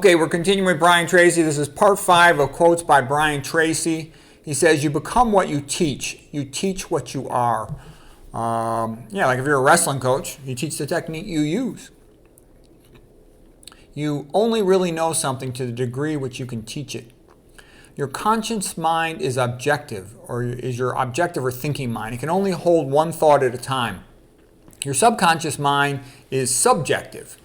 Okay, we're continuing with Brian Tracy. This is part 5 of quotes by Brian Tracy. He says, you become what you teach. You teach what you are. Like if you're a wrestling coach, you teach the technique you use. You only really know something to the degree which you can teach it. Your conscious mind is objective, or is your objective or thinking mind. It can only hold one thought at a time. Your subconscious mind is subjective.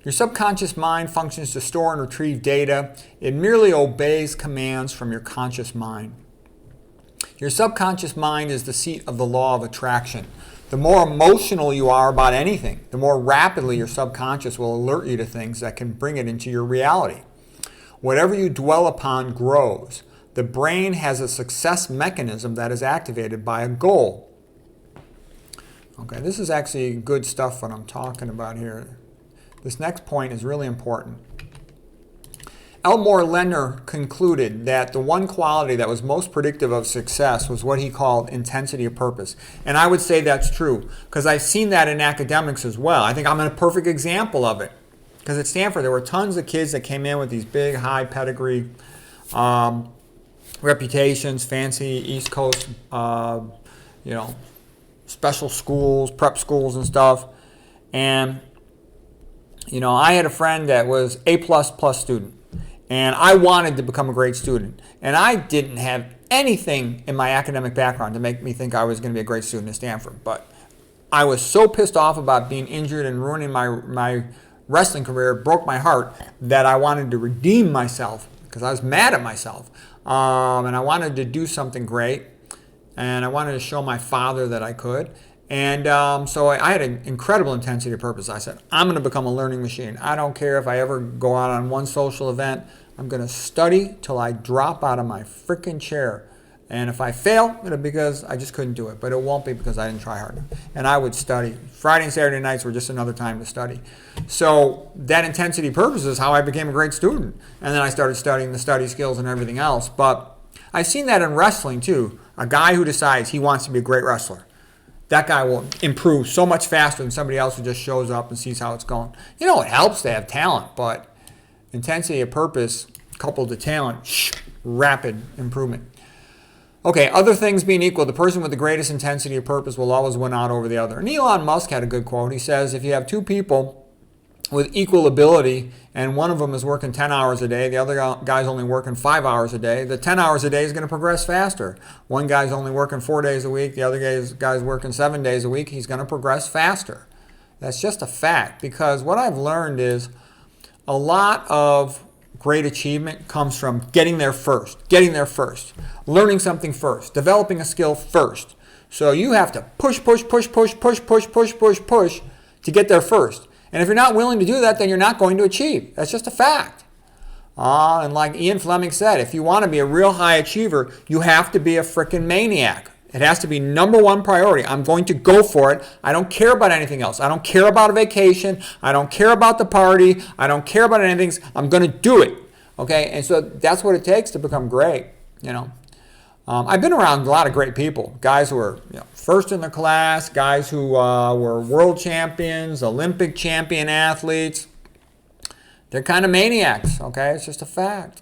Your subconscious mind functions to store and retrieve data. It merely obeys commands from your conscious mind. Your subconscious mind is the seat of the law of attraction. The more emotional you are about anything, the more rapidly your subconscious will alert you to things that can bring it into your reality. Whatever you dwell upon grows. The brain has a success mechanism that is activated by a goal. Okay, this is actually good stuff what I'm talking about here. This next point is really important. Elmore Leonard concluded that the one quality that was most predictive of success was what he called intensity of purpose. And I would say that's true, because I've seen that in academics as well. I think I'm a perfect example of it. Because at Stanford, there were tons of kids that came in with these big, high pedigree reputations, fancy East Coast, special schools, prep schools and stuff. And I had a friend that was A++ student, and I wanted to become a great student. And I didn't have anything in my academic background to make me think I was going to be a great student at Stanford. But I was so pissed off about being injured and ruining my wrestling career, it broke my heart, that I wanted to redeem myself because I was mad at myself. And I wanted to do something great, and I wanted to show my father that I could. And so I had an incredible intensity of purpose. I said, I'm going to become a learning machine. I don't care if I ever go out on one social event. I'm going to study till I drop out of my freaking chair. And if I fail, it'll be because I just couldn't do it. But it won't be because I didn't try hard enough. And I would study. Friday and Saturday nights were just another time to study. So that intensity of purpose is how I became a great student. And then I started studying the study skills and everything else. But I've seen that in wrestling too. A guy who decides he wants to be a great wrestler, that guy will improve so much faster than somebody else who just shows up and sees how it's going. It helps to have talent, but intensity of purpose coupled to talent, rapid improvement. Okay, other things being equal, the person with the greatest intensity of purpose will always win out over the other. And Elon Musk had a good quote. He says, if you have two people with equal ability and one of them is working 10 hours a day, the other guy's only working 5 hours a day, the 10 hours a day is going to progress faster. One guy's only working 4 days a week, the other guy's working 7 days a week, he's going to progress faster. That's just a fact, because what I've learned is a lot of great achievement comes from getting there first, learning something first, developing a skill first. So you have to push to get there first. And if you're not willing to do that, then you're not going to achieve. That's just a fact. And like Ian Fleming said, if you want to be a real high achiever, you have to be a freaking maniac. It has to be number one priority. I'm going to go for it. I don't care about anything else. I don't care about a vacation. I don't care about the party. I don't care about anything. I'm going to do it. Okay? And so that's what it takes to become great. I've been around a lot of great people, guys who were first in their class, guys who were world champions, Olympic champion athletes. They're kind of maniacs, okay? It's just a fact.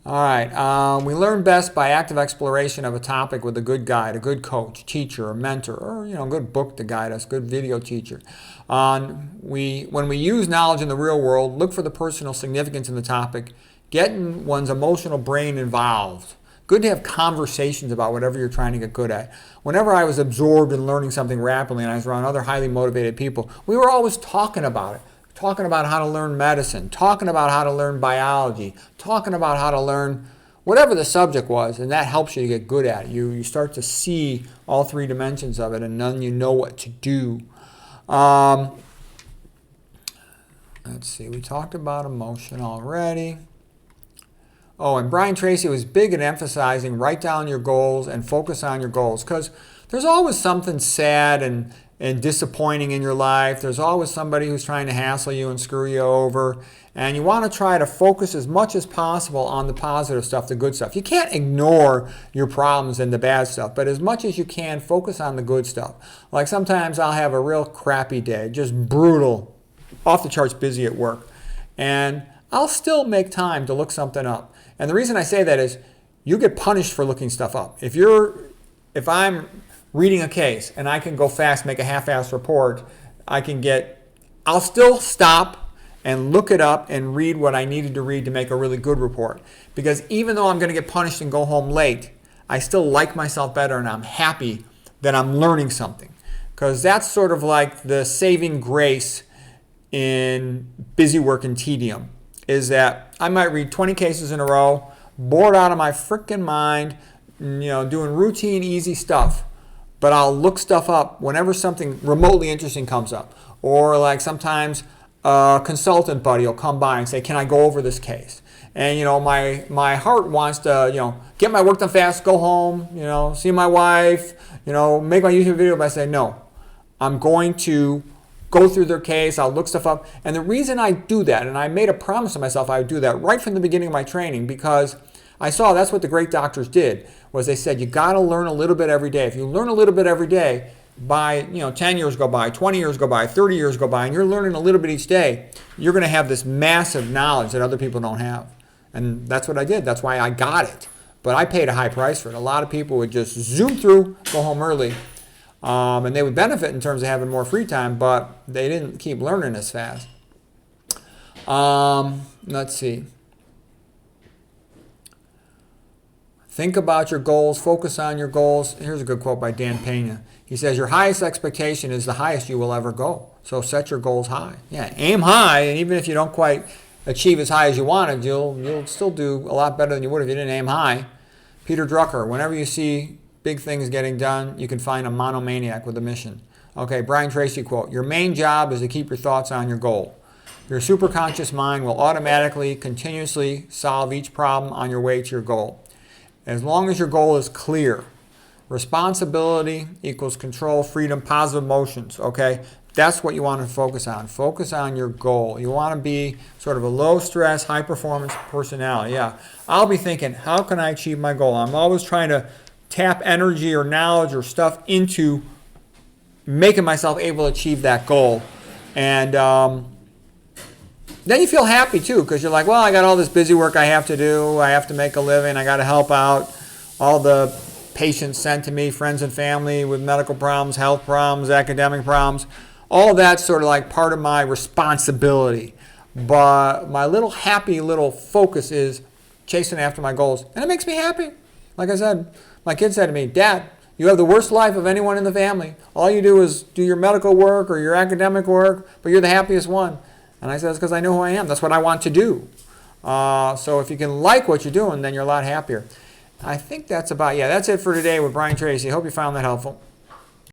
All right, we learn best by active exploration of a topic with a good guide, a good coach, teacher, a mentor, or a good book to guide us, good video teacher. When we use knowledge in the real world, look for the personal significance in the topic, getting one's emotional brain involved. Good to have conversations about whatever you're trying to get good at. Whenever I was absorbed in learning something rapidly and I was around other highly motivated people, we were always talking about it. Talking about how to learn medicine, talking about how to learn biology, talking about how to learn whatever the subject was, and that helps you to get good at it. You start to see all three dimensions of it, and then you know what to do. Let's see, we talked about emotion already. Oh, and Brian Tracy was big at emphasizing write down your goals and focus on your goals, because there's always something sad and disappointing in your life. There's always somebody who's trying to hassle you and screw you over. And you want to try to focus as much as possible on the positive stuff, the good stuff. You can't ignore your problems and the bad stuff, but as much as you can, focus on the good stuff. Like sometimes I'll have a real crappy day, just brutal, off the charts busy at work. And I'll still make time to look something up. And the reason I say that is you get punished for looking stuff up. If I'm reading a case and I can go fast, make a half-assed report, I'll still stop and look it up and read what I needed to read to make a really good report. Because even though I'm going to get punished and go home late, I still like myself better and I'm happy that I'm learning something. Because that's sort of like the saving grace in busy work and tedium, is that I might read 20 cases in a row, bored out of my freaking mind, doing routine, easy stuff. But I'll look stuff up whenever something remotely interesting comes up. Or like sometimes a consultant buddy will come by and say, can I go over this case? And my heart wants to get my work done fast, go home, see my wife, make my YouTube video. But I say no, I'm going to go through their case. I'll look stuff up. And the reason I do that, and I made a promise to myself I would do that right from the beginning of my training, because I saw that's what the great doctors did, was they said you got to learn a little bit every day. If you learn a little bit every day, by 10 years go by, 20 years go by, 30 years go by, and you're learning a little bit each day, you're going to have this massive knowledge that other people don't have. And that's what I did. That's why I got it. But I paid a high price for it. A lot of people would just zoom through, go home early, and they would benefit in terms of having more free time, but they didn't keep learning as fast. Let's see. Think about your goals. Focus on your goals. Here's a good quote by Dan Pena. He says, your highest expectation is the highest you will ever go. So set your goals high. Yeah, aim high, and even if you don't quite achieve as high as you wanted, you'll still do a lot better than you would if you didn't aim high. Peter Drucker, whenever you see big things getting done, you can find a monomaniac with a mission. Okay, Brian Tracy quote, your main job is to keep your thoughts on your goal. Your superconscious mind will automatically, continuously solve each problem on your way to your goal. As long as your goal is clear. Responsibility equals control, freedom, positive emotions, okay? That's what you want to focus on. Focus on your goal. You want to be sort of a low-stress, high-performance personality. Yeah, I'll be thinking, how can I achieve my goal? I'm always trying to tap energy or knowledge or stuff into making myself able to achieve that goal. And then you feel happy, too, because you're like, well, I got all this busy work I have to do. I have to make a living. I got to help out all the patients sent to me, friends and family with medical problems, health problems, academic problems. All that's sort of like part of my responsibility. But my little happy little focus is chasing after my goals. And it makes me happy. Like I said, my kid said to me, Dad, you have the worst life of anyone in the family. All you do is do your medical work or your academic work, but you're the happiest one. And I said, it's because I know who I am. That's what I want to do. So if you can like what you're doing, then you're a lot happier. I think that's it for today with Brian Tracy. Hope you found that helpful.